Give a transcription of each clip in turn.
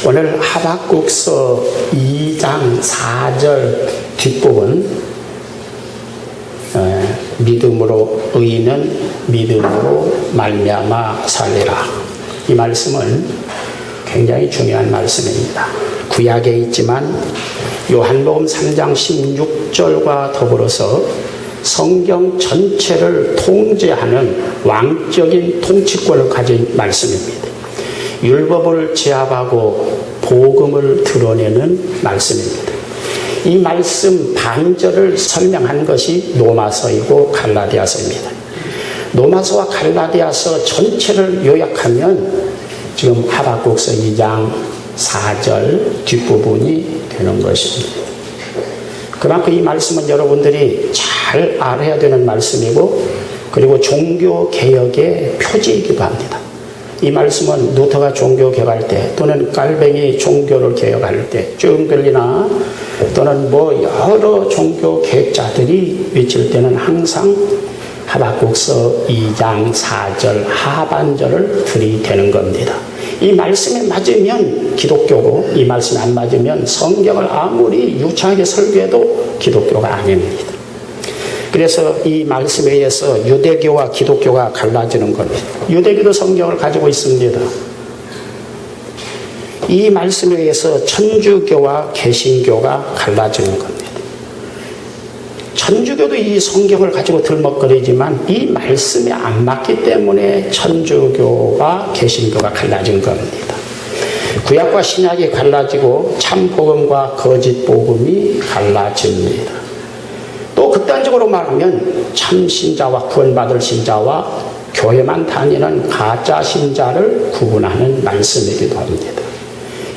오늘 하박국서 2장 4절 뒷부분 믿음으로 의인은 믿음으로 말미암아 살리라. 이 말씀은 굉장히 중요한 말씀입니다. 구약에 있지만 요한복음 3장 16절과 더불어서 성경 전체를 통제하는 왕적인 통치권을 가진 말씀입니다. 율법을 제압하고 복음을 드러내는 말씀입니다. 이 말씀 반절을 설명한 것이 로마서이고 갈라디아서입니다. 로마서와 갈라디아서 전체를 요약하면 지금 하박국서 2장 4절 뒷부분이 되는 것입니다. 그만큼 이 말씀은 여러분들이 잘 알아야 되는 말씀이고, 그리고 종교개혁의 표지이기도 합니다. 이 말씀은 루터가 종교개혁할 때, 또는 깔뱅이 종교를 개혁할 때, 쭝글리나 또는 여러 종교개혁자들이 외칠 때는 항상 하박국서 2장 4절 하반절을 들이대는 겁니다. 이 말씀에 맞으면 기독교고, 이 말씀에 안 맞으면 성경을 아무리 유창하게 설교해도 기독교가 아닙니다. 그래서 이 말씀에 의해서 유대교와 기독교가 갈라지는 겁니다. 유대교도 성경을 가지고 있습니다. 이 말씀에 의해서 천주교와 개신교가 갈라지는 겁니다. 천주교도 이 성경을 가지고 들먹거리지만 이 말씀에 안 맞기 때문에 천주교와 개신교가 갈라진 겁니다. 구약과 신약이 갈라지고 참복음과 거짓복음이 갈라집니다. 또 극단적으로 말하면 참신자와 구원받을 신자와 교회만 다니는 가짜 신자를 구분하는 말씀이기도 합니다.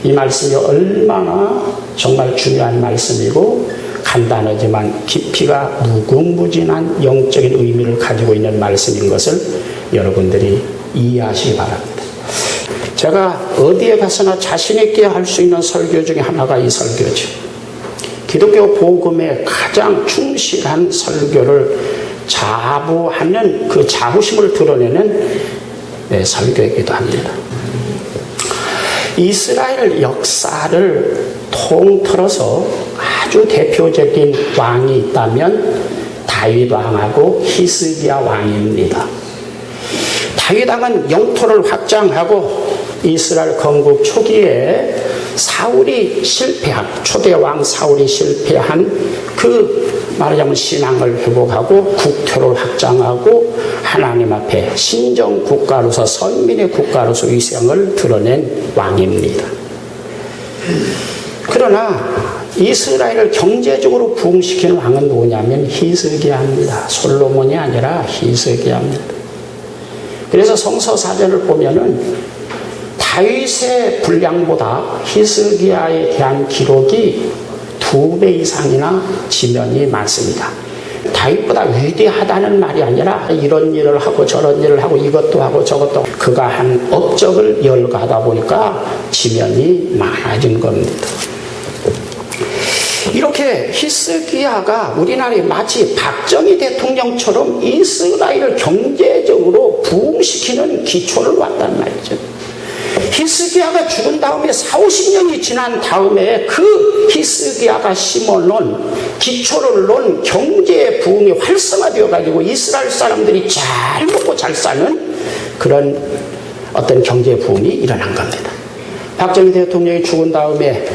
이 말씀이 얼마나 정말 중요한 말씀이고 간단하지만 깊이가 무궁무진한 영적인 의미를 가지고 있는 말씀인 것을 여러분들이 이해하시기 바랍니다. 제가 어디에 가서나 자신 있게 할 수 있는 설교 중에 하나가 이 설교죠. 기독교 복음에 가장 충실한 설교를 자부하는 그 자부심을 드러내는 설교이기도 합니다. 이스라엘 역사를 통틀어서 아주 대표적인 왕이 있다면 다윗 왕하고 히스기야 왕입니다. 다윗 왕은 영토를 확장하고 이스라엘 건국 초기에 사울이 실패한, 초대 왕 사울이 실패한 말하자면 신앙을 회복하고 국토를 확장하고 하나님 앞에 신정 국가로서 선민의 국가로서 위상을 드러낸 왕입니다. 그러나 이스라엘을 경제적으로 부흥시키는 왕은 누구냐면 히스기야입니다. 솔로몬이 아니라 히스기야입니다. 그래서 성서사전을 보면은 다윗의 분량보다 히스기야에 대한 기록이 2배 이상이나 지면이 많습니다. 다윗보다 위대하다는 말이 아니라 이런 일을 하고 저런 일을 하고 이것도 하고 저것도 하고 그가 한 업적을 열거하다 보니까 지면이 많아진 겁니다. 이렇게 히스기야가 우리나라에 마치 박정희 대통령처럼 이스라엘을 경제적으로 부흥시키는 기초를 왔단 말이죠. 히스기야가 죽은 다음에 40-50년이 지난 다음에 그 히스기야가 심어놓은 기초를 놓은 경제 부흥이 활성화되어 가지고 이스라엘 사람들이 잘 먹고 잘 사는 그런 어떤 경제 부흥이 일어난 겁니다. 박정희 대통령이 죽은 다음에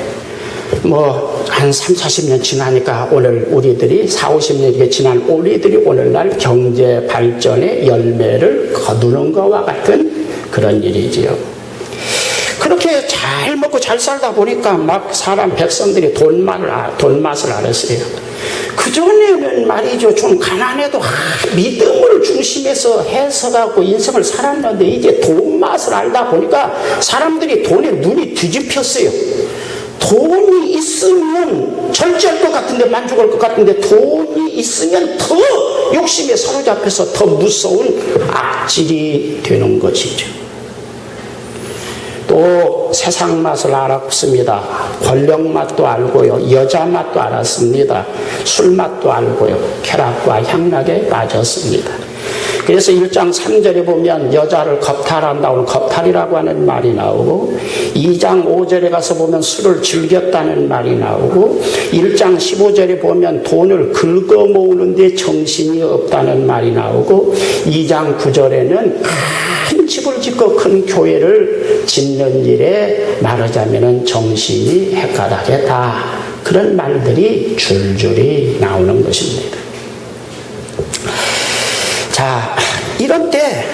한 30-40년 지나니까 오늘 우리들이 40-50년이 지난 우리들이 오늘날 경제 발전의 열매를 거두는 것과 같은 그런 일이지요. 그렇게 잘 먹고 잘 살다 보니까 막 백성들이 돈 맛을 알았어요. 그전에는 말이죠, 좀 가난해도 믿음을 중심에서 해석하고 인생을 살았는데 이제 돈 맛을 알다 보니까 사람들이 돈에 눈이 뒤집혔어요. 돈이 있으면 절제할 것 같은데, 만족할 것 같은데, 돈이 있으면 더 욕심에 사로잡혀서 더 무서운 악질이 되는 것이죠. 또 세상 맛을 알았습니다. 권력 맛도 알고요, 여자 맛도 알았습니다. 술 맛도 알고요, 쾌락과 향락에 빠졌습니다. 그래서 1장 3절에 보면 여자를 겁탈한다고 겁탈이라고 하는 말이 나오고 2장 5절에 가서 보면 술을 즐겼다는 말이 나오고 1장 15절에 보면 돈을 긁어 모으는 데 정신이 없다는 말이 나오고 2장 9절에는 큰 집을 짓고 큰 교회를 짓는 일에 말하자면 정신이 헷가닥했다. 그런 말들이 줄줄이 나오는 것입니다. 자, 이런 때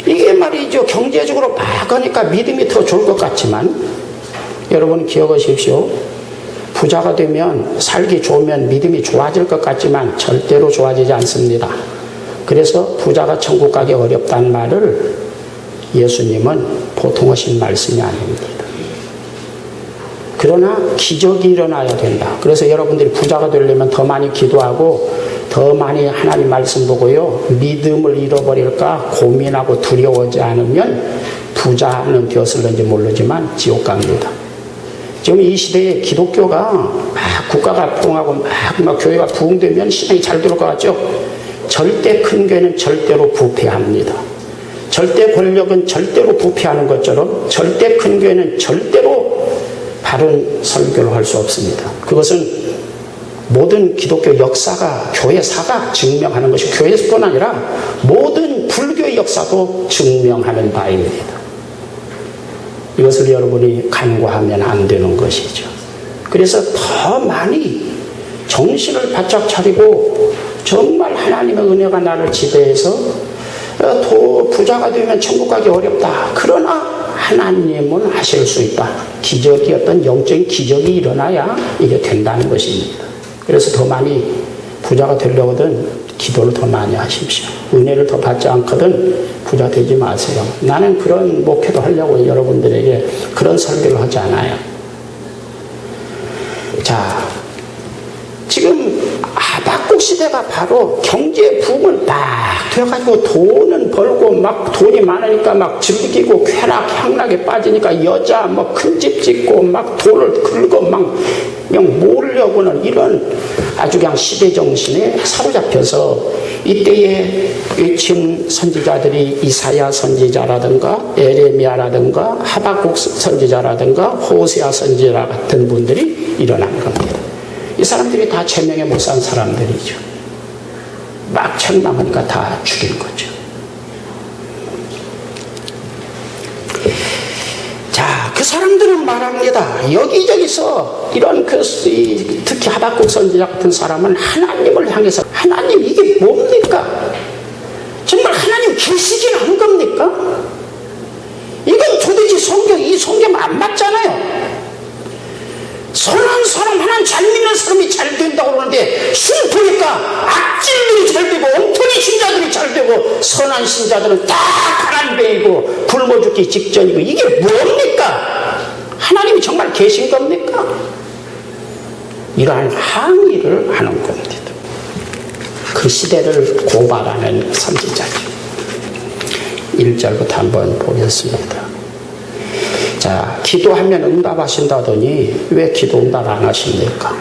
이게 말이죠. 경제적으로 막 하니까 믿음이 더 좋을 것 같지만 여러분 기억하십시오. 부자가 되면 살기 좋으면 믿음이 좋아질 것 같지만 절대로 좋아지지 않습니다. 그래서 부자가 천국 가기 어렵다는 말을 예수님은 보통 하신 말씀이 아닙니다. 그러나 기적이 일어나야 된다. 그래서 여러분들이 부자가 되려면 더 많이 기도하고 더 많이 하나님 말씀 보고요. 믿음을 잃어버릴까 고민하고 두려워하지 않으면 부자는 되었을는지 모르지만 지옥 갑니다. 지금 이 시대에 기독교가 막 국가가 부흥하고 막 교회가 부흥되면 신앙이 잘 될 것 같죠? 절대 큰 교회는 절대로 부패합니다. 절대 권력은 절대로 부패하는 것처럼 절대 큰 교회는 절대로 바른 설교를 할 수 없습니다. 그것은 모든 기독교 역사가 교회사가 증명하는 것이 교회뿐 아니라 모든 불교의 역사도 증명하는 바입니다. 이것을 여러분이 간과하면 안 되는 것이죠. 그래서 더 많이 정신을 바짝 차리고 정말 하나님의 은혜가 나를 지배해서 부자가 되면 천국 가기 어렵다. 그러나 하나님은 하실 수 있다. 기적이 어떤 영적인 기적이 일어나야 이게 된다는 것입니다. 그래서 더 많이 부자가 되려거든 기도를 더 많이 하십시오. 은혜를 더 받지 않거든 부자 되지 마세요. 나는 그런 목회도 하려고 여러분들에게 그런 설교를 하지 않아요. 자, 지금 하박국 시대가 바로 경제 부흥을 막 되어가지고 돈은 벌고 막 돈이 많으니까 막 즐기고 향락에 빠지니까 여자 뭐 큰 집 짓고 막 돈을 긁고 막 그냥 모으려고는 이런 아주 그냥 시대 정신에 사로잡혀서 이때의 외침 선지자들이 이사야 선지자라든가 에레미야라든가 하박국 선지자라든가 호세아 선지자 같은 분들이 일어난 겁니다. 이 사람들이 다 제명에 못 산 사람들이죠. 막 책망하니까 다 죽인 거죠. 자, 그 사람들은 말합니다. 여기저기서 이런 특히 하박국 선지자 같은 사람은 하나님을 향해서 하나님 이게 뭡니까? 정말 하나님 계시진 않은 겁니까? 이건 도대체 이 성경 안 맞잖아요. 선한 사람, 하나님 잘 믿는 사람이 잘 된다고 그러는데 슬프니까 악질들이 잘 되고 엉터리 신자들이 잘 되고 선한 신자들은 다 가난뱅이고 굶어 죽기 직전이고 이게 뭡니까? 하나님이 정말 계신 겁니까? 이러한 항의를 하는 겁니다. 그 시대를 고발하는 선지자죠. 1절부터 한번 보겠습니다. 자, 기도하면 응답하신다더니 왜 기도 응답 안 하십니까?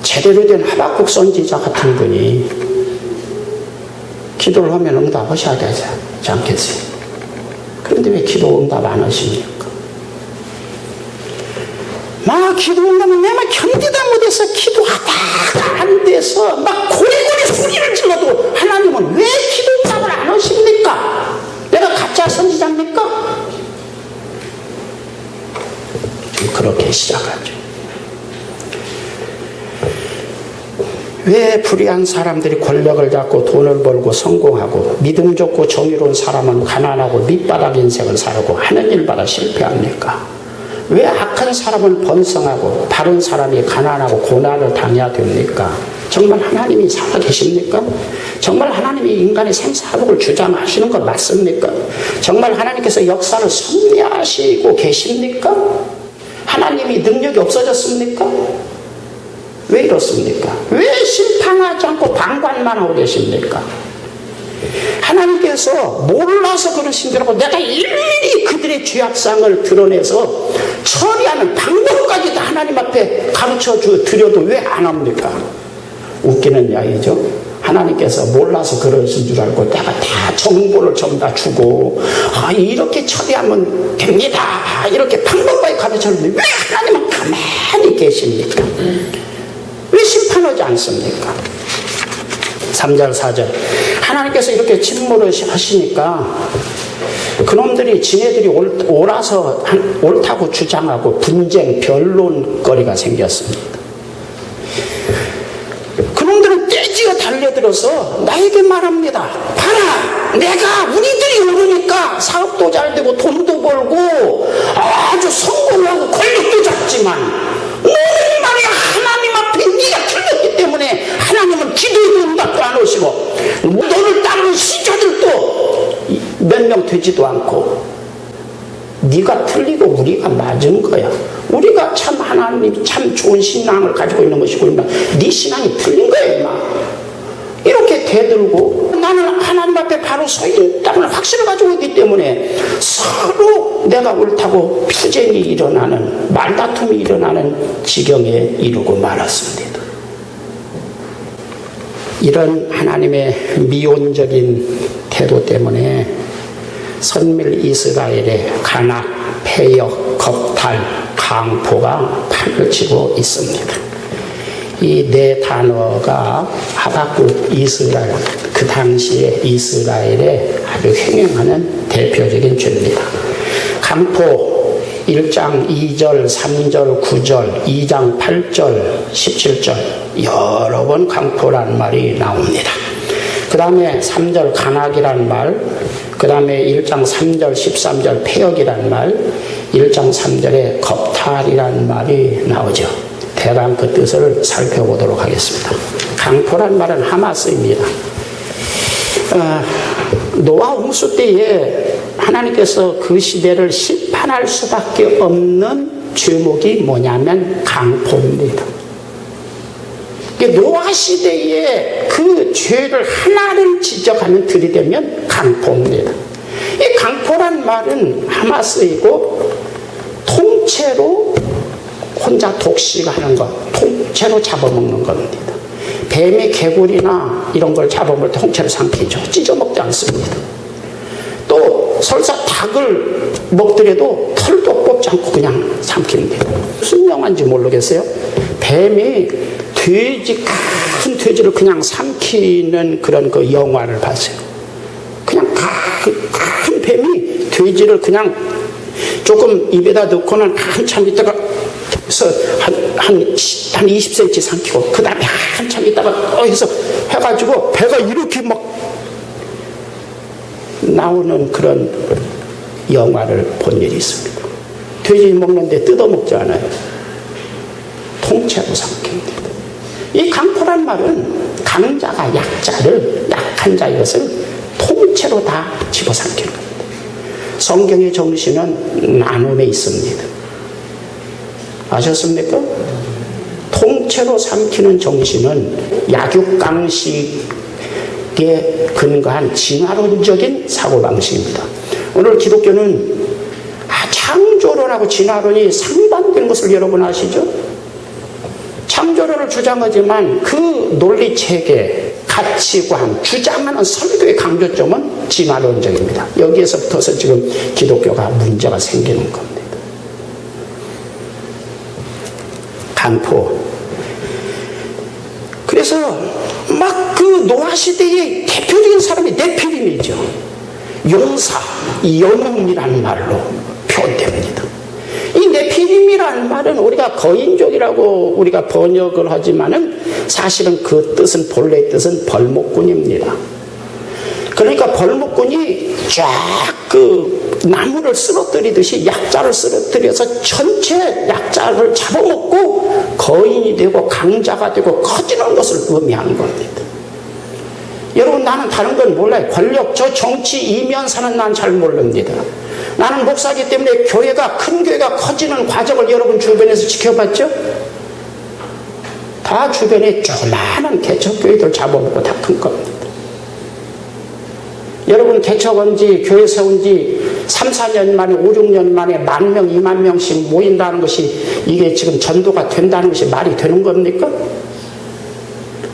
제대로 된 하박국 선지자 같은 분이 기도를 하면 응답하셔야 되지 않겠어요? 그런데 왜 기도 응답 안 하십니까? 막 기도 응답은 내가 견디다 못해서 기도하다가 안 돼서 막 고리고리 소리를 질러도 하나님은 왜 기도 응답을 안 하십니까? 내가 가짜 선지자입니까? 좀 그렇게 시작하죠. 왜 불의한 사람들이 권력을 잡고 돈을 벌고 성공하고 믿음 좋고 정의로운 사람은 가난하고 밑바닥 인생을 살고 하는 일마다 실패합니까? 왜 악한 사람은 번성하고 바른 사람이 가난하고 고난을 당해야 됩니까? 정말 하나님이 살아계십니까? 정말 하나님이 인간의 생사복을 주장하시는 것 맞습니까? 정말 하나님께서 역사를 섭리하시고 계십니까? 하나님이 능력이 없어졌습니까? 왜 이렇습니까? 왜 심판하지 않고 방관만 하고 계십니까? 하나님께서 몰라서 그러신 줄 알고 내가 일일이 그들의 죄악상을 드러내서 처리하는 방법까지 다 하나님 앞에 가르쳐 드려도 왜 안 합니까? 웃기는 이야기죠. 하나님께서 몰라서 그러신 줄 알고 내가 다 정보를 전부 다 주고 이렇게 처리하면 됩니다 이렇게 방법까지 가르쳤는데 왜 하나님은 가만히 계십니까? 왜 심판하지 않습니까? 3절 4절 하나님께서 이렇게 침몰을 하시니까 그놈들이 지네들이 옳아서 옳다고 주장하고 분쟁 변론거리가 생겼습니다. 그놈들은 떼지어 달려들어서 나에게 말합니다. 봐라, 내가 우리들이 오르니까 사업도 잘 되고 돈도 벌고 아주 성공하고 권력도 잡지만 너는 말이야 하나님 앞에 네가 틀렸기 때문에 하나님은 기도에도 응답도 안 오시고 너를 따르는 신자들도 몇 명 되지도 않고 네가 틀리고 우리가 맞은 거야. 우리가 참 하나님 참 좋은 신앙을 가지고 있는 것이고 네 신앙이 틀린 거야 임마. 이렇게 대들고 나는 하나님 앞에 바로 서 있다는 확신을 가지고 있기 때문에 서로 내가 옳다고 투쟁이 일어나는 말다툼이 일어나는 지경에 이르고 말았습니다. 이런 하나님의 미온적인 태도 때문에 선밀 이스라엘의 간악, 폐역, 겁탈, 강포가 판을 치고 있습니다. 이 네 단어가 하박국 이스라엘, 그 당시에 이스라엘에 아주 횡행하는 대표적인 죄입니다. 강포 1장 2절, 3절, 9절, 2장 8절, 17절 여러 번 강포란 말이 나옵니다. 그 다음에 3절 간악이란 말, 그 다음에 1장 3절 13절 폐역이란 말, 1장 3절에 겁탈이란 말이 나오죠. 대강 그 뜻을 살펴보도록 하겠습니다. 강포란 말은 하마스입니다. 노아 홍수 때에 하나님께서 그 시대를 심판할 수밖에 없는 죄목이 뭐냐면 강포입니다. 노아 시대에 그 죄를 하나를 지적하면 들이대면 강포입니다. 이 강포란 말은 하마스이고 통째로 혼자 독식하는 것, 통째로 잡아먹는 겁니다. 뱀이 개구리나 이런 걸 잡아먹을 때 통째로 삼키죠. 찢어먹지 않습니다. 또 설사 닭을 먹더라도 털도 뽑지 않고 그냥 삼킵니다. 무슨 영화인지 모르겠어요. 뱀이 큰 돼지를 그냥 삼키는 그런 그 영화를 봤어요. 그냥 큰 뱀이 돼지를 그냥 조금 입에다 넣고는 한참 있다가 한 20cm 삼키고 그 다음에 한참 있다가 해서 해가지고 배가 이렇게 막 나오는 그런 영화를 본 일이 있습니다. 돼지 먹는데 뜯어먹지 않아요. 통째로 삼킵니다. 이 강포란 말은 강자가 약자를, 약한 자 이것을 통째로 다 집어삼키는 겁니다. 성경의 정신은 나눔에 있습니다. 아셨습니까? 통째로 삼키는 정신은 약육강식에 근거한 진화론적인 사고방식입니다. 오늘 기독교는 창조론하고 진화론이 상반된 것을 여러분 아시죠? 창조론을 주장하지만 그 논리체계, 가치관, 주장하는 설교의 강조점은 진화론적입니다. 여기에서부터서 지금 기독교가 문제가 생기는 겁니다. 강포. 그래서 막 그 노아 시대의 대표적인 사람이 네피림이죠. 용사, 영웅이라는 말로 표현됩니다. 이 네피림이라는 말은 우리가 거인족이라고 우리가 번역을 하지만은 사실은 그 뜻은 본래 뜻은 벌목꾼입니다. 그러니까 벌목꾼이 쫙 그 나무를 쓰러뜨리듯이 약자를 쓰러뜨려서 전체 약자를 잡아먹고 거인이 되고 강자가 되고 커지는 것을 의미하는 겁니다. 여러분 나는 다른 건 몰라요. 권력, 저 정치 이면사는 난 잘 모릅니다. 나는 목사이기 때문에 교회가 큰 교회가 커지는 과정을 여러분 주변에서 지켜봤죠? 다 주변에 조그마한 개척교회들 잡아먹고 다 큰 겁니다. 여러분 개척한 지 교회 세운 지 3, 4년 만에 5, 6년 만에 10,000명, 20,000명씩 모인다는 것이 이게 지금 전도가 된다는 것이 말이 되는 겁니까?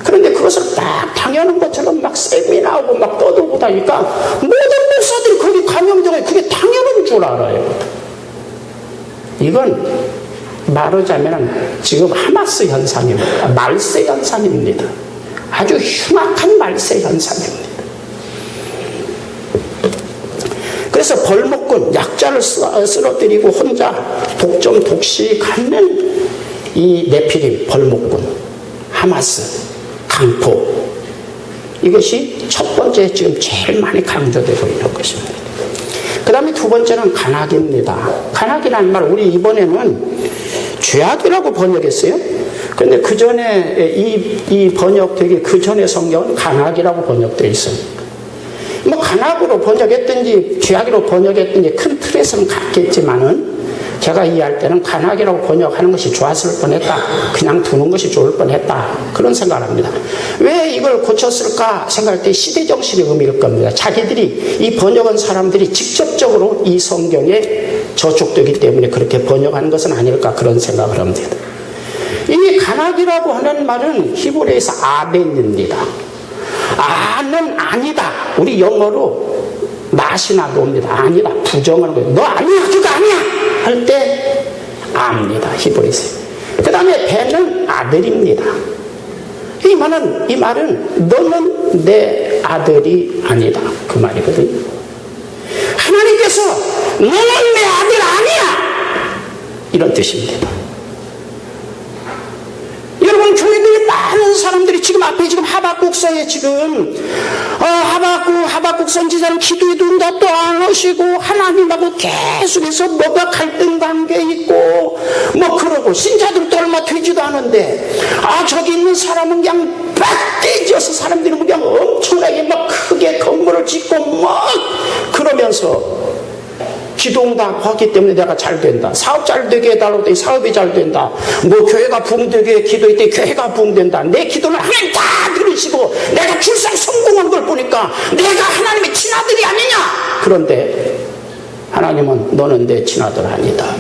그런데 그걸 그것을 딱 당연한 것처럼 막 세미나하고 막 떠들고 다니까 모든 목사들이 거기 감염되고 그게 당연한 줄 알아요. 이건 말하자면 지금 하마스 현상입니다. 말세 현상입니다. 아주 흉악한 말세 현상입니다. 그래서 벌목군, 약자를 쓰러뜨리고 혼자 독점 독시 갖는 이 네피림, 벌목군, 하마스, 강포, 이것이 첫 번째 지금 제일 많이 강조되고 있는 것입니다. 그 다음에 두 번째는 간악입니다. 간악이라는 말, 우리 이번에는 죄악이라고 번역했어요. 그런데 그 전에 이 번역되기 그 전에 성경은 간악이라고 번역되어 있습니다. 뭐 간악으로 번역했든지 죄악으로 번역했든지 큰 틀에서는 같겠지만은 제가 이해할 때는 간악이라고 번역하는 것이 좋았을 뻔했다. 그냥 두는 것이 좋을 뻔했다. 그런 생각을 합니다. 왜 이걸 고쳤을까 생각할 때 시대정신의 의미일 겁니다. 자기들이 이 번역한 사람들이 직접적으로 이 성경에 저촉되기 때문에 그렇게 번역하는 것은 아닐까 그런 생각을 합니다. 이 간악이라고 하는 말은 히브리어에서 아벤입니다. 아는 아니다. 우리 영어로 낫이나 노입니다. 아니다. 부정하는 거예요. 너 아니야. 그거 아니야. 할 때 아입니다. 히브리어에서. 그 다음에 배는 아들입니다. 이 말은 너는 내 아들이 아니다. 그 말이거든요. 하나님께서 너는 내 아들 아니야. 이런 뜻입니다. 여러분, 교회들이 많은 사람들이 지금 앞에 지금 하박국서에 지금 하박국 선지자는 기도에도 응답도 안 하시고 하나님하고 계속해서 뭐가 갈등 관계 있고 뭐 그러고 신자들도 얼마 되지도 않은데 저기 있는 사람은 그냥 빡대지어서 사람들이 그냥 엄청나게 막 크게 건물을 짓고 막 그러면서 기도응답하기 때문에 내가 잘 된다. 사업 잘 되게 해달라고 했더니 사업이 잘 된다. 뭐 교회가 부흥되게 기도했더니 교회가 부흥된다. 내 기도는 하나님 다 들으시고 내가 출산 성공한 걸 보니까 내가 하나님의 친아들이 아니냐. 그런데 하나님은 너는 내 친아들 아니다.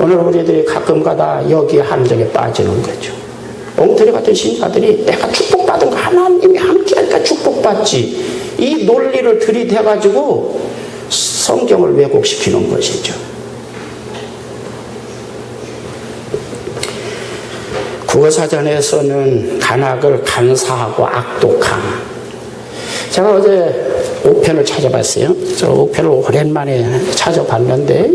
오늘 우리들이 가끔가다 여기 함정에 빠지는 거죠. 엉터리 같은 신자들이 내가 축복받은 거 하나님이 함께하니까 축복받지. 이 논리를 들이대가지고 성경을 왜곡시키는 것이죠. 국어사전에서는 간악을 간사하고 악독함. 제가 어제 5편을 찾아봤어요. 저 5편을 오랜만에 찾아봤는데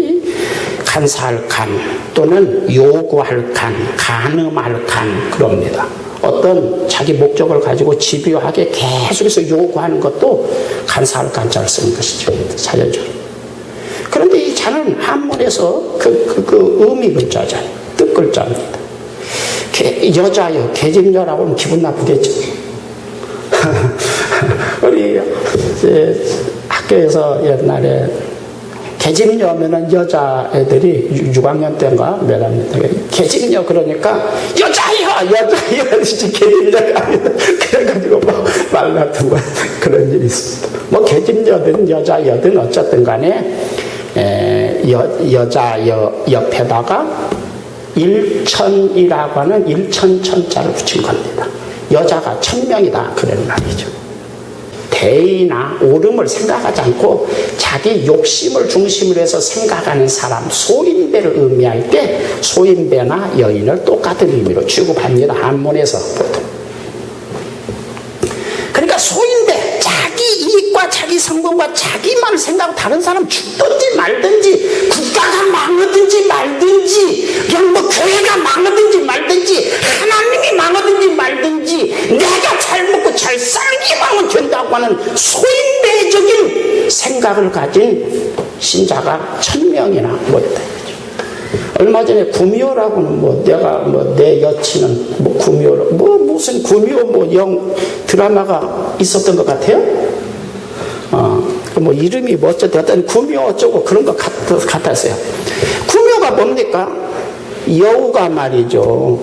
간사할 간 또는 요구할 간, 간음할 간 그럽니다. 어떤 자기 목적을 가지고 집요하게 계속해서 요구하는 것도 간사할 간자를 쓰는 것이죠. 자연적으로. 그런데 이 자는 한문에서 그 의미 글자잖아요. 뜻 글자입니다. 여자요. 계집녀라고 하면 기분 나쁘겠죠. 우리 학교에서 옛날에 계집녀면은 여자애들이 6학년 때인가 몇 학년 때 계집녀 그러니까 여자여 진짜 계집녀가 아니다. 그래가지고 뭐 말 같은 거 그런 일이 있습니다. 뭐 계집녀든 여자여든 어쨌든 간에 여자여 옆에다가 일천이라고 하는 일천천자를 붙인 겁니다. 여자가 1000명이다 그런 말이죠. 대의나 옳음을 생각하지 않고 자기 욕심을 중심으로 해서 생각하는 사람, 소인배를 의미할 때 소인배나 여인을 똑같은 의미로 취급합니다. 한문에서 보통. 그러니까 소인배, 자기 이익과 자기 성공과 자기만 생각하고 다른 사람 죽든지 말든지 국가가 망하든지 말든지 그냥 뭐 교회가 망하든지 말든지 하나님이 망하든지 말든지 내가 잘 먹고 잘 살기만 하면 된다고 하는 소인배적인 생각을 가진 신자가 1000명이나 못다. 얼마 전에 구미호라고는 내 여친은 구미호로 무슨 구미호 드라마가 있었던 것 같아요. 이름이 어쨌든 구미호 어쩌고 그런 것 같았어요. 구미호가 뭡니까? 여우가 말이죠.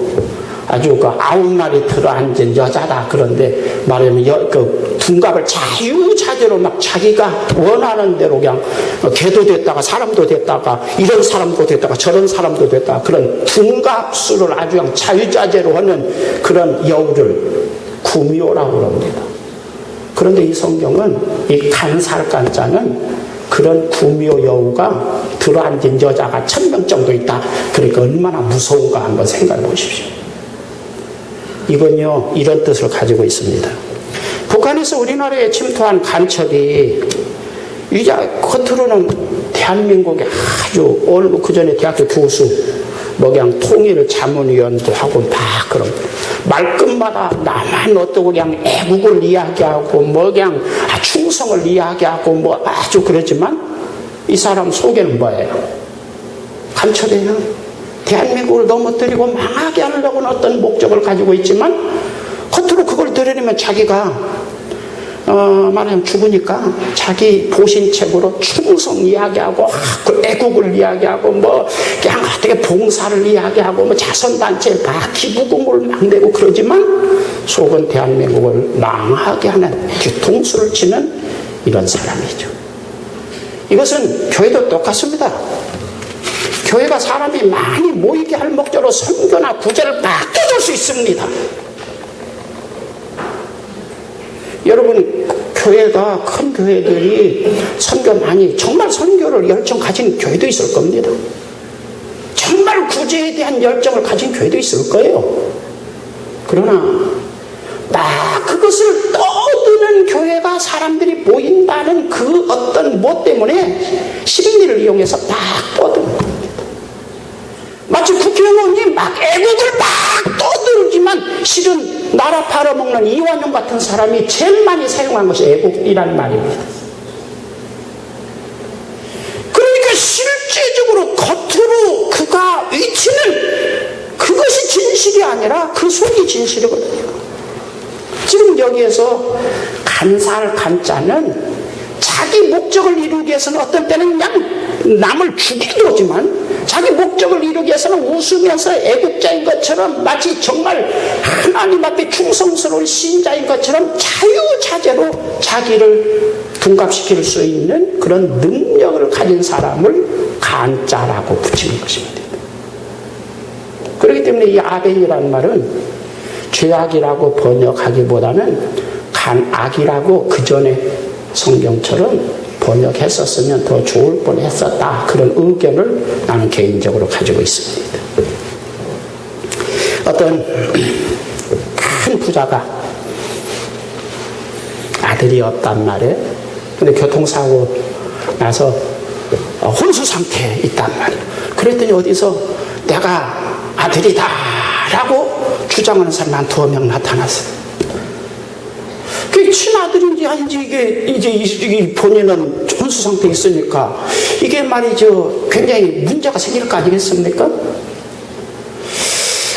아주 그 아웅날이 들어앉은 여자다. 그런데 말하면 그 둔갑을 자유자재로 막 자기가 원하는 대로 그냥 개도 됐다가 사람도 됐다가 이런 사람도 됐다가 저런 사람도 됐다가 그런 둔갑수를 아주 그냥 자유자재로 하는 그런 여우를 구미호라고 합니다. 그런데 이 성경은 이 간살간자는 그런 구미호 여우가 들어앉은 여자가 1000명 정도 있다. 그러니까 얼마나 무서운가 한번 생각해 보십시오. 이건요, 이런 뜻을 가지고 있습니다. 북한에서 우리나라에 침투한 간첩이 이제 겉으로는 대한민국의 아주 오늘 그전에 대학교 교수 뭐 그냥 통일 자문위원도 하고 막 그런 말끝마다 나만 어떻고 그냥 애국을 이야기하고 뭐 그냥 충성을 이야기하고 뭐 아주 그러지만 이 사람 속에는 뭐예요? 간첩이에요. 대한민국을 넘어뜨리고 망하게 하려고는 어떤 목적을 가지고 있지만 겉으로 그걸 드러내면 자기가 말하자면 죽으니까 자기 보신책으로 충성 이야기하고 그 애국을 이야기하고 뭐 그냥 어떻게 봉사를 이야기하고 뭐 자선단체에 다 기부금을 막 내고 그러지만 속은 대한민국을 망하게 하는 뒤통수를 치는 이런 사람이죠. 이것은 교회도 똑같습니다. 교회가 사람이 많이 모이게 할 목적으로 선교나 구제를 바꿔줄 수 있습니다. 여러분, 교회가 큰 교회들이 선교 많이 정말 선교를 열정 가진 교회도 있을 겁니다. 정말 구제에 대한 열정을 가진 교회도 있을 거예요. 그러나 막 그것을 떠드는 교회가 사람들이 모인다는 그 어떤 뭐 때문에 시민들을 이용해서 막 떠드는 겁니다. 마치 국회의원이 막 애국을 막 떠들지만 실은 나라 팔아먹는 이완용 같은 사람이 제일 많이 사용한 것이 애국이라는 말입니다. 그러니까 실제적으로 겉으로 그가 위치는 그것이 진실이 아니라 그 속이 진실이거든요. 지금 여기에서 간살 간자는 자기 목적을 이루기 위해서는 어떤 때는 그냥 남을 죽이기도 하지만 자기 목적을 이루기 위해서는 웃으면서 애국자인 것처럼 마치 정말 하나님 앞에 충성스러운 신자인 것처럼 자유자재로 자기를 둔갑시킬 수 있는 그런 능력을 가진 사람을 간자라고 붙이는 것입니다. 그렇기 때문에 이 아벤이라는 말은 죄악이라고 번역하기보다는 간악이라고 그 전에 성경처럼 번역했었으면 더 좋을 뻔했었다. 그런 의견을 나는 개인적으로 가지고 있습니다. 어떤 큰 부자가 아들이 없단 말이에요. 근데 교통사고 나서 혼수 상태에 있단 말이에요. 그랬더니 어디서 내가 아들이다 라고 주장하는 사람이 한 2명 나타났어요. 그 친아들인지 아닌지 이제 본인은 혼수 상태에 있으니까 이게 말이죠 굉장히 문제가 생길 거 아니겠습니까?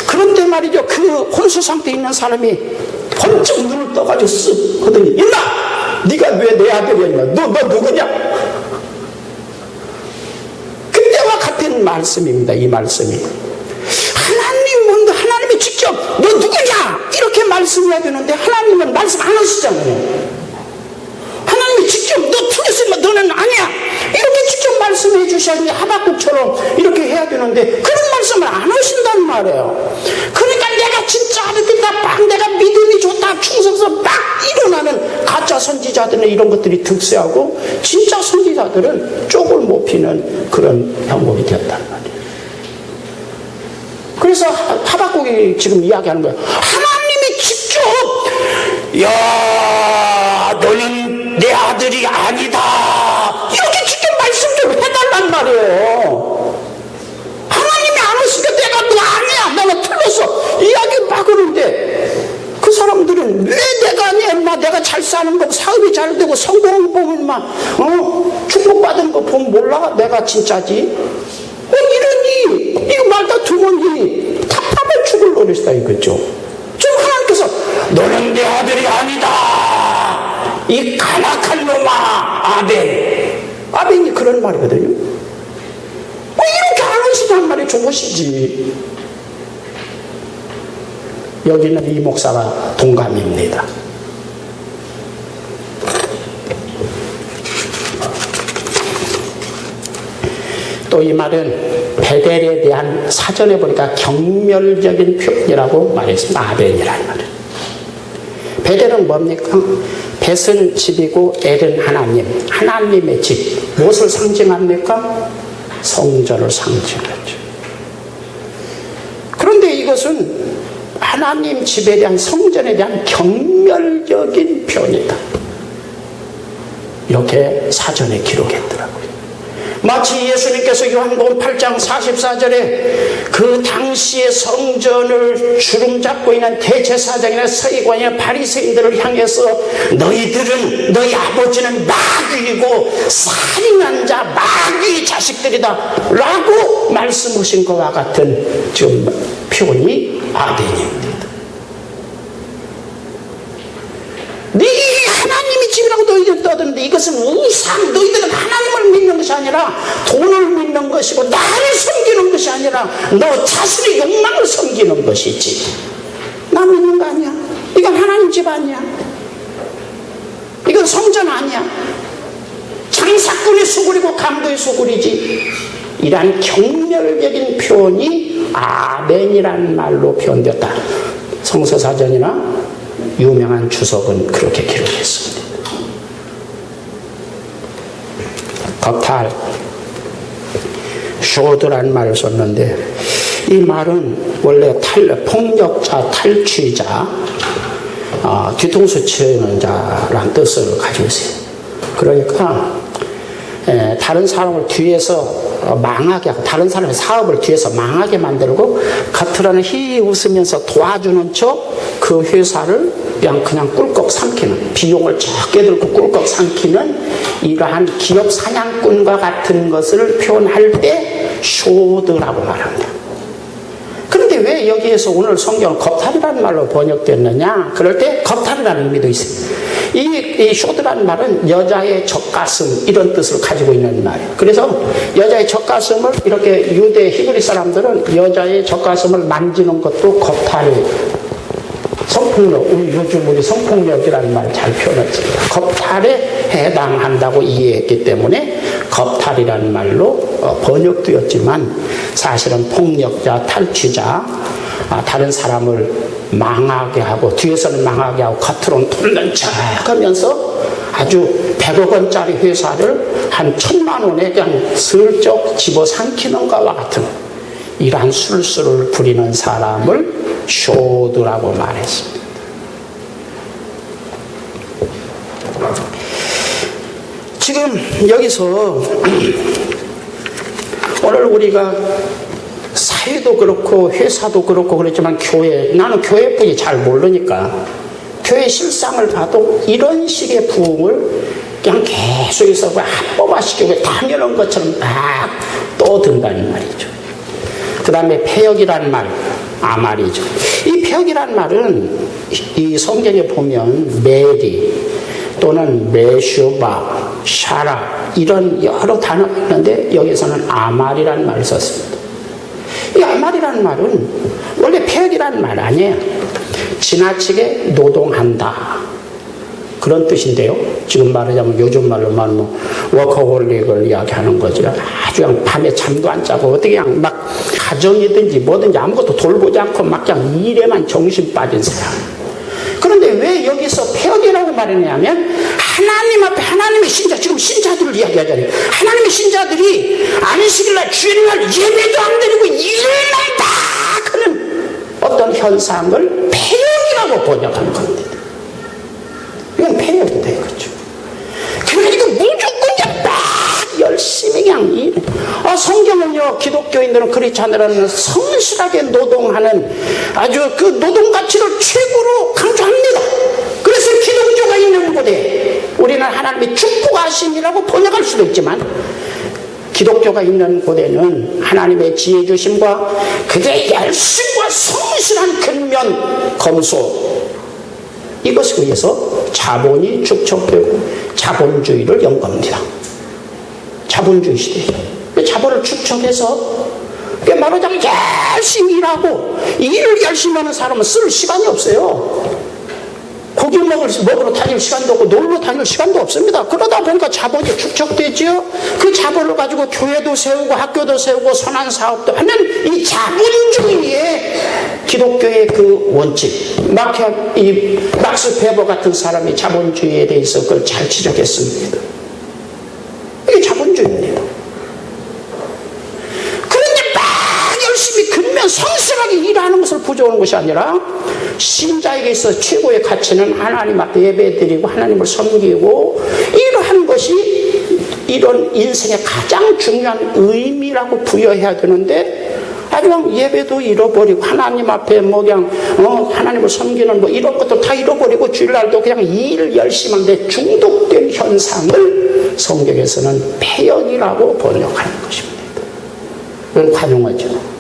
그런데 말이죠 그 혼수 상태에 있는 사람이 번쩍 눈을 떠가지고 쓱 하더니 임마! 네가 왜 내 아들이야? 너 누구냐? 그때와 같은 말씀입니다. 이 말씀이 하나님이 직접 너 누구냐? 이렇게 말씀해야 되는데 하나님은 말씀 안 하시잖아요. 하나님이 직접 너 틀렸으면 너는 아니야 이렇게 직접 말씀해 주셔야지 하박국처럼 이렇게 해야 되는데 그런 말씀을 안 하신단 말이에요. 그러니까 내가 진짜 아들이다 막 내가 믿음이 좋다 충성서 막 일어나는 가짜 선지자들은 이런 것들이 득세하고 진짜 선지자들은 쪽을 못 피는 그런 형국이 되었단 말이에요. 그래서 하박국이 지금 이야기하는 거예요. 하나님이 직접 야 너는 내 아들이 아니다 이렇게 직접 말씀 좀 해달란 말이에요. 하나님이 안 하시니까 내가 너 아니야 너는 틀렸어 이야기 막 그러는데 그 사람들은 왜 내가 아니야 인마 내가 잘 사는 거 사업이 잘 되고 성공을 보면 인마 축복받은 거 보면 몰라 내가 진짜지 이러니 이거 말다 두면이 답답해 죽을 노릇이다 이거죠. 지금 하나님께서 너는 내 아들이 아니다 이 간악한 놈아 아벤이 그런 말이거든요. 이렇게 안 하시단 말이 좋으시지. 여기는 이 목사가 동감입니다. 또 이 말은 베델에 대한 사전에 보니까 경멸적인 표현이라고 말했습니다. 아벤이라는 말은. 베델은 뭡니까? 벳은 집이고 엘은 하나님, 하나님의 집. 무엇을 상징합니까? 성전을 상징하죠. 그런데 이것은 하나님 집에 대한, 성전에 대한 경멸적인 표현이다. 이렇게 사전에 기록했더라고요. 마치 예수님께서 요한복음 8장 44절에 그 당시의 성전을 주름잡고 있는 대제사장이나 서기관이나 바리새인들을 향해서 너희들은, 너희 아버지는 마귀이고 살인한 자 마귀의 자식들이다 라고 말씀하신 것과 같은 지금 표현이 아벤입니다. 네 하나님의 집이라고 너희들 떠드는데 이것은 우상, 너희들은 하나님을 믿는 것이 아니라 돈을 믿는 것이고 나를 섬기는 것이 아니라 너 자신의 욕망을 섬기는 것이지. 나 믿는 거 아니야. 이건 하나님 집 아니야. 이건 성전 아니야. 장사꾼의 수굴이고 강도의 수굴이지. 이러한 경멸적인 표현이 아멘이라는 말로 표현되었다. 성서사전이나 유명한 주석은 그렇게 기록했습니다. 겁탈, 쇼드라는 말을 썼는데 이 말은 원래 폭력자, 탈취자, 뒤통수 치는 자라는 뜻을 가지고 있어요. 그러니까 다른 사람을 뒤에서 망하게 하고 다른 사람의 사업을 뒤에서 망하게 만들고 겉으로는 히 웃으면서 도와주는 척 그 회사를 그냥 꿀꺽 삼키는, 비용을 적게 들고 꿀꺽 삼키는 이러한 기업 사냥꾼과 같은 것을 표현할 때 쇼드라고 말합니다. 그런데 왜 여기에서 오늘 성경은 겁탈이라는 말로 번역됐느냐? 그럴 때 겁탈이라는 의미도 있습니다. 이 쇼드라는 말은 여자의 젖가슴 이런 뜻을 가지고 있는 말이에요. 그래서 여자의 젖가슴을 이렇게 유대 히브리 사람들은 여자의 젖가슴을 만지는 것도 겁탈이에요. 성폭력, 요즘 우리 성폭력이라는 말 잘 표현했습니다. 겁탈에 해당한다고 이해했기 때문에 겁탈이라는 말로 번역되었지만 사실은 폭력자, 탈취자, 다른 사람을 망하게 하고 뒤에서는 망하게 하고 겉으로는 돈난 척 하면서 아주 100억 원짜리 회사를 한 1000만 원에 그냥 슬쩍 집어삼키는 것과 같은 이러한 술수를 부리는 사람을 쇼드라고 말했습니다. 지금 여기서 오늘 우리가 사회도 그렇고 회사도 그렇고 그렇지만 나는 교회뿐이 잘 모르니까 교회 실상을 봐도 이런 식의 부흥을 그냥 계속해서 합법화시키고 당연한 것처럼 막 떠든다는 말이죠. 그 다음에 폐역이라는 말, 아말이죠. 이 폐역이라는 말은 이 성경에 보면 메리 또는 메슈바, 샤라 이런 여러 단어가 있는데 여기서는 아말이라는 말을 썼습니다. 이 아말이라는 말은 원래 폐역이라는 말 아니에요. 지나치게 노동한다 그런 뜻인데요. 지금 말하자면 요즘 말로 말하면 워커홀릭을 이야기하는 거죠. 아주 그냥 밤에 잠도 안 자고 어떻게 그냥 막 가정이든지 뭐든지 아무것도 돌보지 않고 막 그냥 일에만 정신 빠진 사람. 그런데 왜 여기서 폐역이라고 말했냐면 하나님 앞에 하나님의 신자, 지금 신자들을 이야기하잖아요. 하나님의 신자들이 안식일날 주일날 예배도 안 드리고 일만 다 하는 어떤 현상을 폐역이라고 번역하는 겁니다. 이건 폐역이 돼요. 그렇죠? 그러니까 무조건 그냥 막 열심히 그냥 일해. 성경은요, 기독교인들은 그렇지 않으라는 성실하게 노동하는 아주 그 노동 가치를 최고로 강조합니다. 그래서 기독교가 있는 곳에 우리는 하나님의 축복하심이라고 번역할 수도 있지만 기독교가 있는 곳에는 하나님의 지혜 주심과 그들의 열심과 성실한 근면 검소 이것에 의해서 자본이 축적되고 자본주의를 연 겁니다. 자본주의 시대에 자본을 축적해서 그게 말하자면 열심히 일하고 일을 열심히 하는 사람은 쓸 시간이 없어요. 고기 먹으러 다닐 시간도 없고 놀러 다닐 시간도 없습니다. 그러다 보니까 자본이 축적되지요. 그 자본을 가지고 교회도 세우고 학교도 세우고 선한 사업도 하는 이 자본주의의 기독교의 그 원칙, 막스 베버 같은 사람이 자본주의에 대해서 그걸 잘 지적했습니다. 이게 자본주의입니다. 그런데 막 열심히 근면 성실하게 일하는 것을 부정하는 것이 아니라 신자에게 있어 최고의 가치는 하나님 앞에 예배드리고 하나님을 섬기고 이러한 것이 이런 인생의 가장 중요한 의미라고 부여해야 되는데 아주 그냥 예배도 잃어버리고 하나님 앞에 뭐 그냥 하나님을 섬기는 뭐 이런 것도 다 잃어버리고 주일날도 그냥 일 열심히 하는데 중독된 현상을 성경에서는 폐역이라고 번역하는 것입니다. 그건 관용하죠.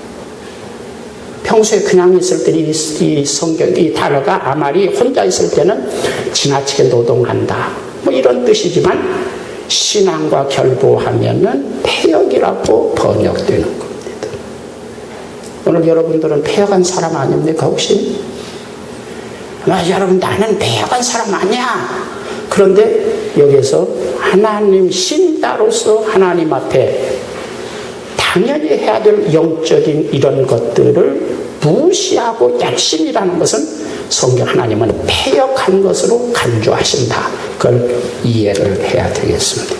평소에 그냥 있을 때 이 성경, 이 단어가 아말이 혼자 있을 때는 지나치게 노동한다. 뭐 이런 뜻이지만 신앙과 결부하면은 폐역이라고 번역되는 겁니다. 오늘 여러분들은 폐역한 사람 아닙니까, 혹시? 여러분, 나는 폐역한 사람 아니야. 그런데 여기서 하나님 신자로서 하나님 앞에 당연히 해야 될 영적인 이런 것들을 무시하고 열심이라는 것은 성경 하나님은 폐역한 것으로 간주하신다. 그걸 이해를 해야 되겠습니다.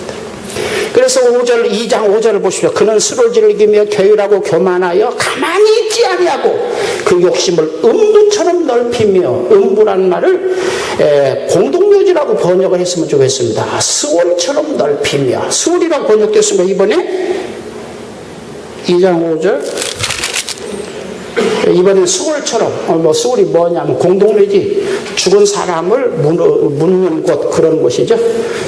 그래서 2장 5절을 보십시오. 그는 술을 즐기며 교율하고 교만하여 가만히 있지 아니하고 그 욕심을 음부처럼 넓히며, 음부라는 말을 공동묘지라고 번역을 했으면 좋겠습니다. 스월처럼 넓히며, 스월이라고 번역됐으면 이번에 2장 5절 이번엔 수월처럼 수월이 뭐냐면 공동묘지, 죽은 사람을 묻는 곳, 그런 곳이죠.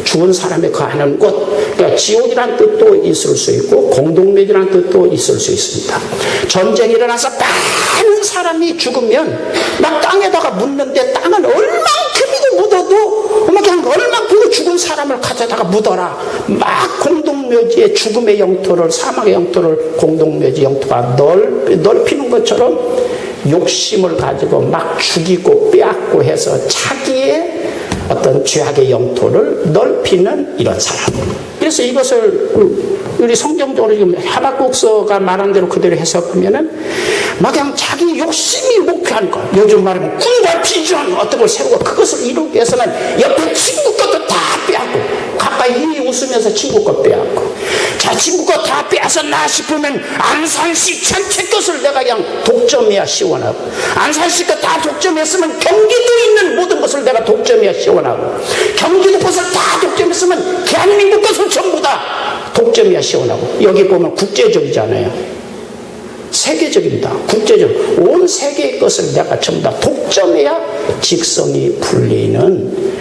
죽은 사람이 거하는 곳. 그러니까 지옥이란 뜻도 있을 수 있고 공동묘지란 뜻도 있을 수 있습니다. 전쟁이 일어나서 많은 사람이 죽으면 막 땅에다가 묻는데 땅은 얼만큼이고 묻어도 그냥 얼만큼 죽은 사람을 가져다가 묻어라. 막 공동묘지의 죽음의 영토를, 사막의 영토를 공동묘지 영토가 넓히는 것처럼 욕심을 가지고 막 죽이고 빼앗고 해서 자기의 어떤 죄악의 영토를 넓히는 이런 사람. 그래서 이것을 우리 성경적으로 지금 하박국서가 말한 대로 그대로 해석하면은 막 그냥 자기 욕심이 목표한 거, 요즘 말하면 꿈과 비전 어떤 걸 세우고 그것을 이루기 위해서는 옆에 친구 것도 다 빼앗고, 가까이 웃으면서 친구 것 빼앗고, 자 친구 것 다 빼앗았나 싶으면 안산시 전체 것을 내가 그냥 독점해야 시원하고, 안산시 것 다 독점했으면 경기도 있는 모든 것을 내가 독점해야 시원하고, 경기도 것을 다 독점했으면 대한민국 것을 전부 다 독점해야 시원하고, 여기 보면 국제적이잖아요. 세계적입니다. 국제적. 온 세계의 것을 내가 전부 다 독점해야 직성이 풀리는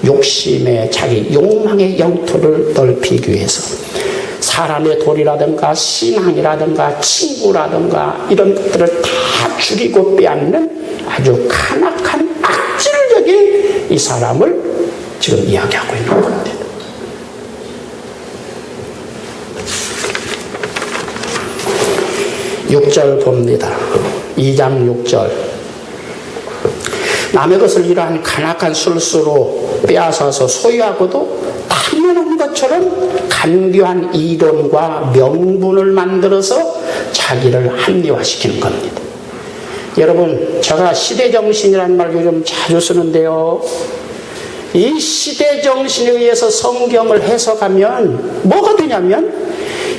욕심의, 자기 욕망의 영토를 넓히기 위해서 사람의 도리라든가 신앙이라든가 친구라든가 이런 것들을 다 죽이고 빼앗는 아주 간악한 악질적인 이 사람을 지금 이야기하고 있는 겁니다. 6절 봅니다. 2장 6절. 남의 것을 이러한 간악한 술수로 빼앗아서 소유하고도 당연한 것처럼 간교한 이론과 명분을 만들어서 자기를 합리화시키는 겁니다. 여러분, 제가 시대정신이라는 말 요즘 자주 쓰는데요. 이 시대정신에 의해서 성경을 해석하면 뭐가 되냐면,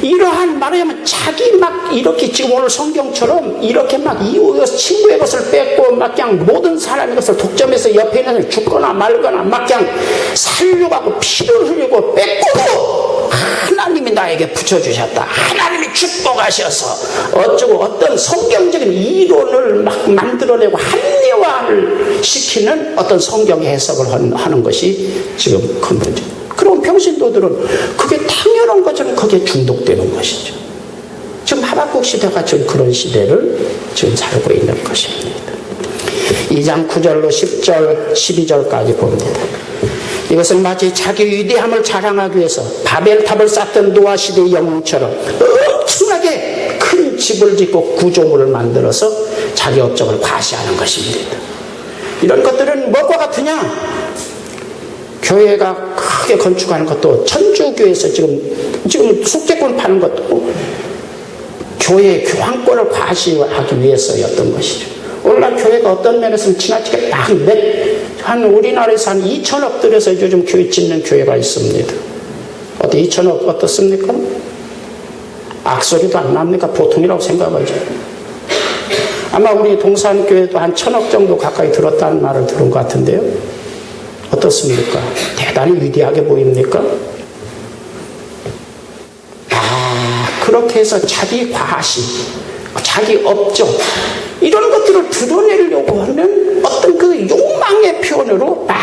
이러한 말하자면 자기 막 이렇게 지금 오늘 성경처럼 이렇게 막 이웃 친구의 것을 뺏고 막 그냥 모든 사람의 것을 독점해서 옆에 있는 사람이 죽거나 말거나 막 그냥 살려가고 피를 흘리고 뺏고도 하나님이 나에게 붙여주셨다, 하나님이 축복하셔서 어쩌고 어떤 성경적인 이론을 막 만들어내고 합리화를 시키는 어떤 성경 해석을 하는 것이 지금 큰 문제. 그럼 평신도들은 그게 당연한 것처럼 거기에 중독되는 것이죠. 지금 하박국 시대가 지금 그런 시대를 지금 살고 있는 것입니다. 2장 9절로 10절, 12절까지 봅니다. 이것은 마치 자기 위대함을 자랑하기 위해서 바벨탑을 쌓던 노아 시대의 영웅처럼 엄청나게 큰 집을 짓고 구조물을 만들어서 자기 업적을 과시하는 것입니다. 이런 것들은 무엇과 같으냐? 교회가 크게 건축하는 것도 천주교에서 지금 숙제권 파는 것도 교회의 교황권을 과시하기 위해서였던 것이죠. 오늘날 교회가 어떤 면에서는 지나치게 한 우리나라에서 한 2천억 들여서 요즘 교회 짓는 교회가 있습니다. 어때 2천억 어떻습니까? 악소리도 안 납니까? 보통이라고 생각하죠. 아마 우리 동산교회도 한 1,000억 정도 가까이 들었다는 말을 들은 것 같은데요. 어떻습니까? 대단히 위대하게 보입니까? 그렇게 해서 자기 과시, 자기 업적 이런 것들을 드러내려고 하면 어떤 그 욕망의 표현으로 막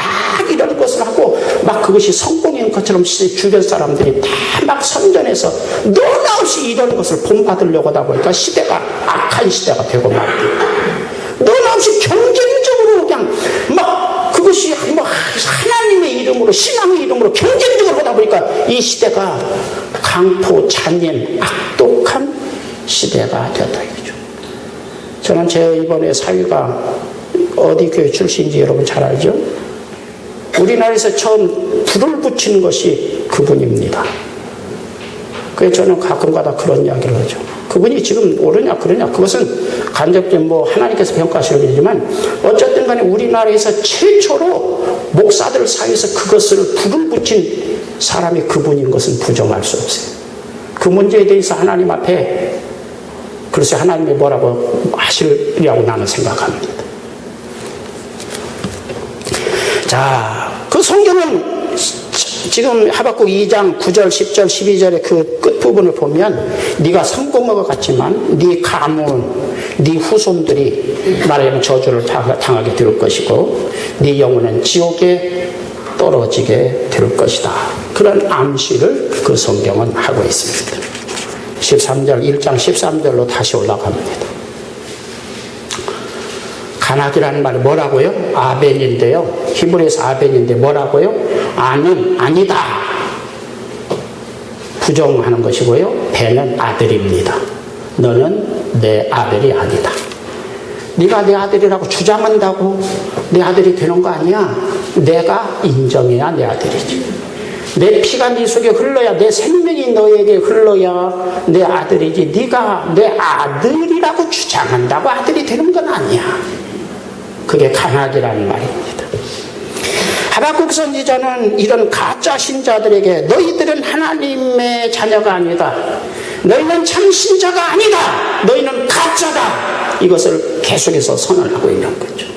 이런 것을 하고 막 그것이 성공인 것처럼 주변 사람들이 다 막 선전해서 너나 없이 이런 것을 본받으려고 하다 보니까 시대가 악한 시대가 되고 말이에요. 너나 없이 경쟁적으로 그냥 막 그것이 뭐 하나님의 이름으로 신앙의 이름으로 경쟁적으로 하다 보니까 이 시대가 강포 잔인 악독한 시대가 되었다 이거죠. 저는 제 이번에 사위가 어디 교회 출신인지 여러분 잘 알죠? 우리나라에서 처음 불을 붙이는 것이 그분입니다. 그래서 저는 가끔가다 그런 이야기를 하죠. 그분이 지금 옳으냐 그러냐 그것은 간접적인 뭐 하나님께서 평가하시는 일이지만 어쨌든 간에 우리나라에서 최초로 목사들 사이에서 그것을 불을 붙인 사람이 그분인 것은 부정할 수 없어요. 그 문제에 대해서 하나님 앞에 글쎄 하나님이 뭐라고 하시려고 나는 생각합니다. 자, 그 성경은 지금 하박국 2장 9절 10절 12절의 그 끝부분을 보면 네가 성공한 것 같지만 네 가문 네 후손들이 말하자면 저주를 당하게 될 것이고 네 영혼은 지옥에 떨어지게 될 것이다. 그런 암시를 그 성경은 하고 있습니다. 13절 1장 13절로 다시 올라갑니다. 가나기라는 말이 뭐라고요? 아벤인데요. 히브리에서 아벤인데 뭐라고요? 아는 아니다. 부정하는 것이고요. 벤은 아들입니다. 너는 내 아들이 아니다. 네가 내 아들이라고 주장한다고 내 아들이 되는 거 아니야. 내가 인정해야 내 아들이지. 내 피가 네 속에 흘러야 내 생명이 너에게 흘러야 내 아들이지. 네가 내 아들이라고 주장한다고 아들이 되는 건 아니야. 그게 가나기라는 말입니다. 하박국 선지자는 이런 가짜 신자들에게 너희들은 하나님의 자녀가 아니다. 너희는 참 신자가 아니다. 너희는 가짜다. 이것을 계속해서 선언하고 있는 거죠.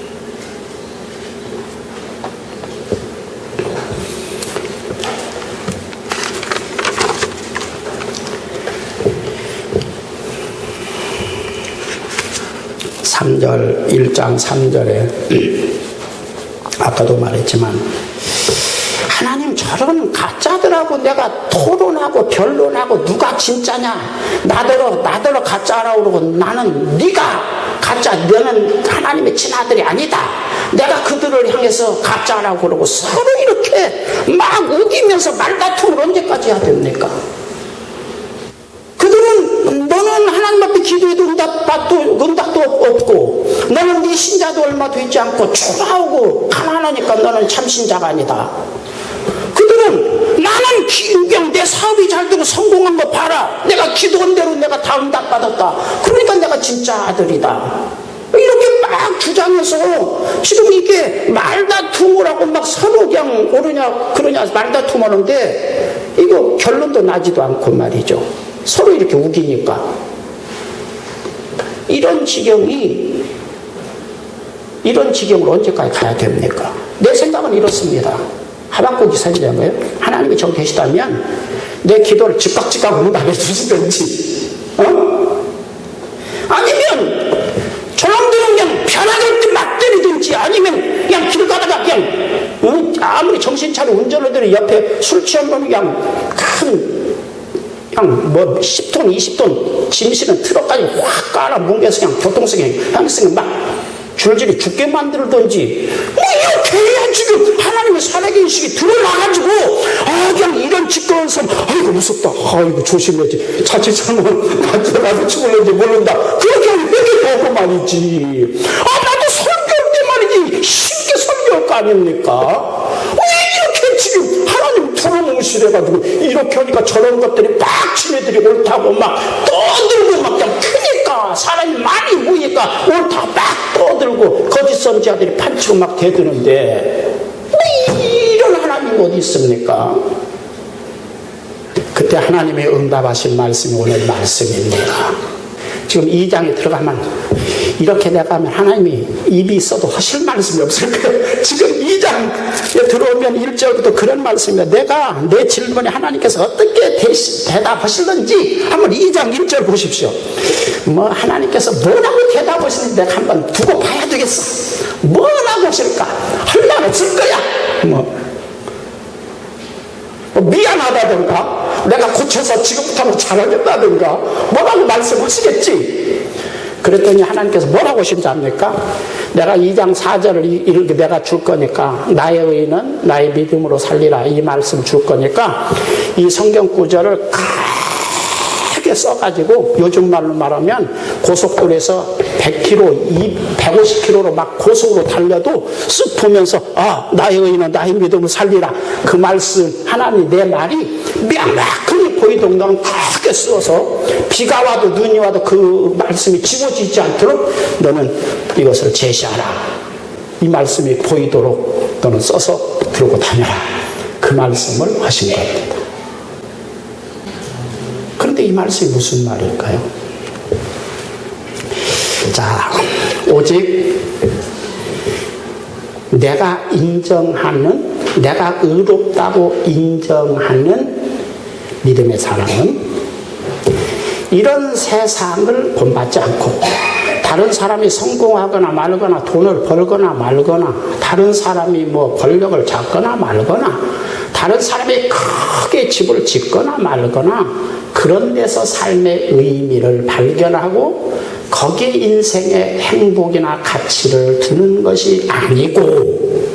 (3절) 1장 3절에 아까도 말했지만 하나님 저런 가짜들하고 내가 토론하고 변론하고 누가 진짜냐 나더러 가짜라고 그러고 나는 네가 가짜 너는 하나님의 친아들이 아니다. 내가 그들을 향해서 가짜라고 그러고 서로 이렇게 막 우기면서 말다툼을 언제까지 해야 됩니까? 그들은 너는 하나님 앞에 기도해도 응답도 없고 너는 네 신자도 얼마 되지 않고 초라하고 가난하니까 너는 참 신자가 아니다. 그들은 나는 그냥 내 사업이 잘 되고 성공한 거 봐라. 내가 기도한 대로 내가 다 응답받았다. 그러니까 내가 진짜 아들이다. 이렇게 막 주장해서 지금 이게 말다툼을 하고 막 서로 그냥 오르냐 그러냐 말다툼 하는데 이거 결론도 나지도 않고 말이죠. 서로 이렇게 우기니까 이런 지경으로 언제까지 가야 됩니까? 내 생각은 이렇습니다. 하박국이 선지자인 거예요. 하나님이 정 계시다면 내 기도를 즉각 응답해 주시든지 아니면 저놈들은 그냥 편하게 막 때리든지 아니면 그냥 길 가다가 그냥 아무리 정신 차려 운전을 들이 옆에 술 취한 놈이 그냥 그냥 뭐 10톤 20톤 짐 실은 트럭까지 확 깔아 뭉개서 그냥 교통성에 향수에 막 줄줄이 죽게 만들던지 뭐 이렇게 해야 지금 하나님의 살아계신식이 드러나가지고 그냥 이런 지꺼운 삶 아이고 무섭다 아이고 조심해야지 자칫 잘못 나도 죽을는지 모른다 그렇게 하면 되게 말이지 나도 설교할 때 말이지 쉽게 설교할 거 아닙니까? 왜 이렇게 지금 하나님 두루뭉실해가지고 이렇게 하니까 저런 것들이 막 지네들이 옳다고 막 떠들고 막 그냥 크니까 사람이 많이 모이니까 옳다고 막 떠들고 거짓 선지자들이 판치고 막 대드는데 왜 이런 하나님 어디 있습니까? 그때 하나님의 응답하신 말씀이 오늘 말씀입니다. 지금 2장에 들어가면 이렇게 내가 하면 하나님이 입이 있어도 하실 말씀이 없을 거예요. 지금 2장에 들어오면 1절부터 그런 말씀입니다. 내가 내 질문에 하나님께서 어떻게 대답하실는지 한번 2장 1절 보십시오. 뭐 하나님께서 뭐라고 대답하시는지 내가 한번 두고 봐야 되겠어. 뭐라고 하실까? 할 말 없을 거야. 미안하다든가 내가 고쳐서 지금부터는 잘하겠다든가 뭐라고 말씀하시겠지. 그랬더니 하나님께서 뭐라고 하신지 압니까? 내가 2장 4절을 이렇게 내가 줄 거니까 나의 의인은 나의 믿음으로 살리라 이 말씀 줄 거니까 이 성경 구절을 크게 써가지고 요즘 말로 말하면 고속도로에서 100km, 150km로 막 고속으로 달려도 쓱 보면서 나의 의인은 나의 믿음을 살리라 그 말씀 하나님 내 말이 명확하게 보이던 건 크게 써서 비가 와도 눈이 와도 그 말씀이 지워지지 않도록 너는 이것을 제시하라 이 말씀이 보이도록 너는 써서 들고 다녀라 그 말씀을 하신 겁니다. 그런데 이 말씀이 무슨 말일까요? 자, 오직 내가 인정하는 내가 의롭다고 인정하는 믿음의 사람은 이런 세상을 본받지 않고 다른 사람이 성공하거나 말거나 돈을 벌거나 말거나 다른 사람이 뭐 권력을 잡거나 말거나 다른 사람이 크게 집을 짓거나 말거나 그런 데서 삶의 의미를 발견하고 거기에 인생의 행복이나 가치를 두는 것이 아니고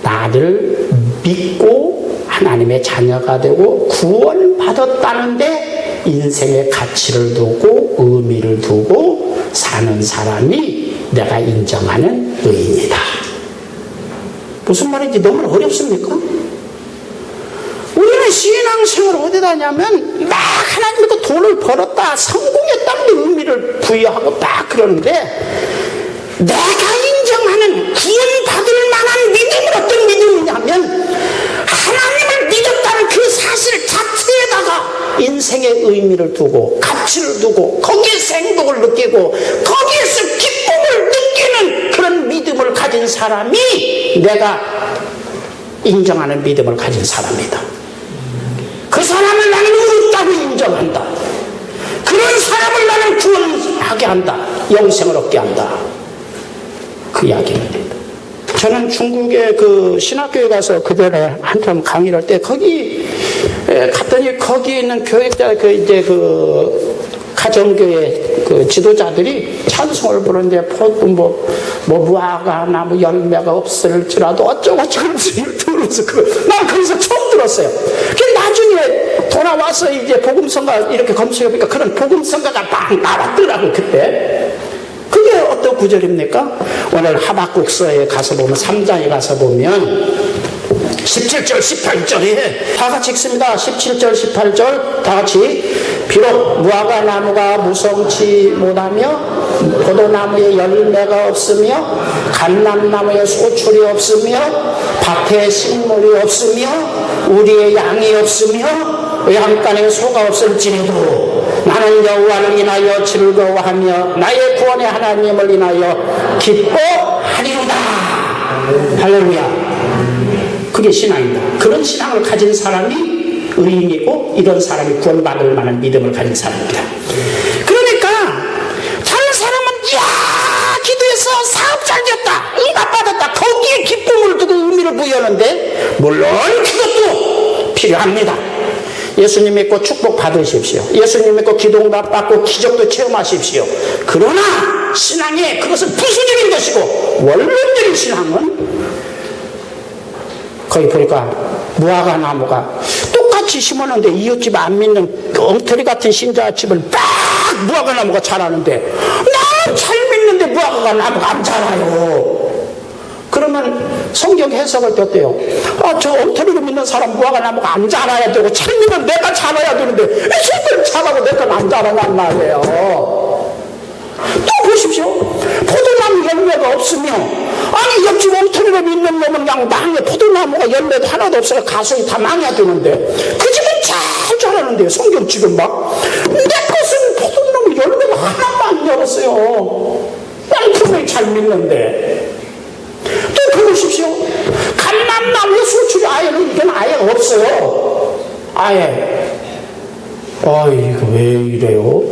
나를 믿고 하나님의 자녀가 되고 구원받았다는데 인생의 가치를 두고 의미를 두고 사는 사람이 내가 인정하는 의인이다. 무슨 말인지 너무 어렵습니까? 우리는 신앙생활을 어디다 하냐면 막 하나님 믿고 돈을 벌었다 성공했다는 의미를 부여하고 막 그러는데 내가 인정하는 구원받을 만한 믿음은 어떤 믿음이냐면 하나님을 믿었다는 그 사실 자체에다가 인생의 의미를 두고 가치를 두고 거기에서 행복을 느끼고 거기에서 기쁨을 느끼는 그런 믿음을 가진 사람이 내가 인정하는 믿음을 가진 사람이다. 그 사람을 나는 의롭다고 인정한다. 그런 사람을 나는 구원하게 한다. 영생을 얻게 한다. 그 이야기입니다. 저는 중국의 그 신학교에 가서 그전에 한참 강의를 할 때 거기 갔더니 거기 있는 교육자 그 가정교회 그 지도자들이 찬송을 부르는데 뭐 무화과 나무 열매가 없을지라도 어쩌고저쩌고 들으면서 난 거기서 처음 들었어요. 나중에 돌아와서 이제 복음성가 이렇게 검색해보니까 그런 복음성가가 막 나왔더라고 그때. 그게 어떤 구절입니까? 오늘 하박국서에 가서 보면 3장에 가서 보면 17절 18절에 다 같이 읽습니다. 17절 18절 다 같이 비록 무화과 나무가 무성치 못하며 포도나무에 열매가 없으며 감람나무에 소출이 없으며 밭에 식물이 없으며 우리의 양이 없으며 외양간에 소가 없을지라도 나는 여호와를 인하여 즐거워하며 나의 구원의 하나님을 인하여 기뻐하리로다. 할렐루야. 그게 신앙입니다. 그런 신앙을 가진 사람이 의인이고 이런 사람이 구원받을 만한 믿음을 가진 사람입니다. 그러니까 다른 사람은 기도해서 사업 잘 됐다 응답받았다 거기에 기쁨을 두고 의미를 부여하는데 물론 그것도 필요합니다. 예수님 믿고 축복 받으십시오. 예수님 믿고 기도응답 받고 기적도 체험하십시오. 그러나 신앙에 그것은 부수적인 것이고 원론적인 신앙은 거기 보니까 무화과 나무가 똑같이 심었는데 이웃집 안 믿는 엉터리 같은 신자집을 딱 무화과 나무가 자라는데 나 잘 믿는데 무화과 나무가 안 자라요. 그러면 성경 해석을 때 어때요? 저 엉터리로 믿는 사람 무화과 나무가 안 자라야 되고 잘 믿으면 내가 자라야 되는데 왜 저걸 자라고 내가 안 자라냔 말이에요. 또 보십시오. 포도나무 열매가 없으며 아니 옆집 엉터리로 믿는 놈은 그냥 망해. 포도나무가 열매도 하나도 없어요. 가속이 다 망해야 되는데 그 집은 잘 자라는데요. 성경 지금 막 내 것은 포도나무 열매가 하나도 안 열었어요. 난 분명히 잘 믿는데. 또 보십시오. 감람나무에 수출이 이건 아예 없어요. 아예. 이거 왜 이래요?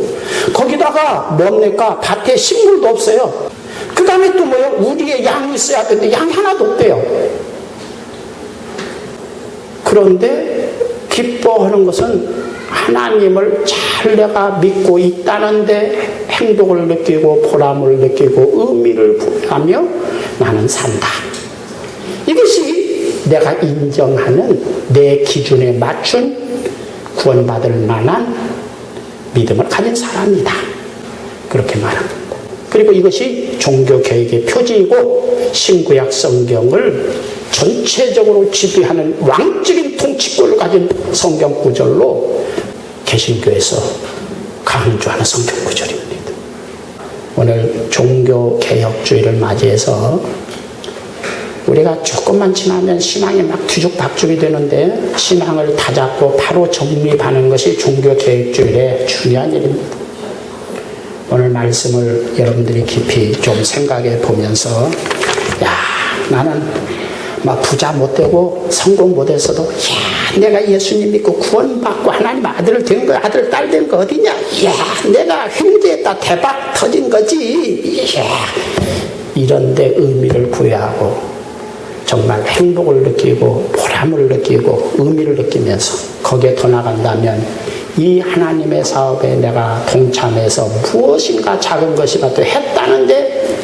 거기다가 뭡니까? 밭에 식물도 없어요. 그 다음에 또 뭐예요? 우리의 양이 있어야 되는데 양이 하나도 없대요. 그런데 기뻐하는 것은 하나님을 잘 내가 믿고 있다는데 행복을 느끼고 보람을 느끼고 의미를 부여하며 나는 산다. 이것이 내가 인정하는 내 기준에 맞춘 구원받을 만한 믿음을 가진 사람이다. 그렇게 말합니다. 그리고 이것이 종교개혁의 표지이고 신구약 성경을 전체적으로 지배하는 왕적인 통치권을 가진 성경 구절로 개신교에서 강조하는 성경 구절입니다. 오늘 종교개혁주의를 맞이해서 우리가 조금만 지나면 신앙이 막 뒤죽박죽이 되는데 신앙을 다잡고 바로 정립하는 것이 종교개혁주의의 중요한 일입니다. 오늘 말씀을 여러분들이 깊이 좀 생각해 보면서 나는 막 부자 못되고 성공 못해서도 내가 예수님 믿고 구원받고 하나님 아들 된 거 아들 딸 된 거 어디냐? 내가 횡재했다 대박 터진 거지. 이런데 의미를 부여하고 정말 행복을 느끼고 보람을 느끼고 의미를 느끼면서 거기에 더 나간다면 이 하나님의 사업에 내가 동참해서 무엇인가 작은 것이라도 했다는데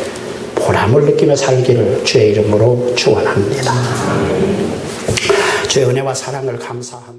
보람을 느끼며 살기를 주의 이름으로 축원합니다. 주의 은혜와 사랑을 감사합니다.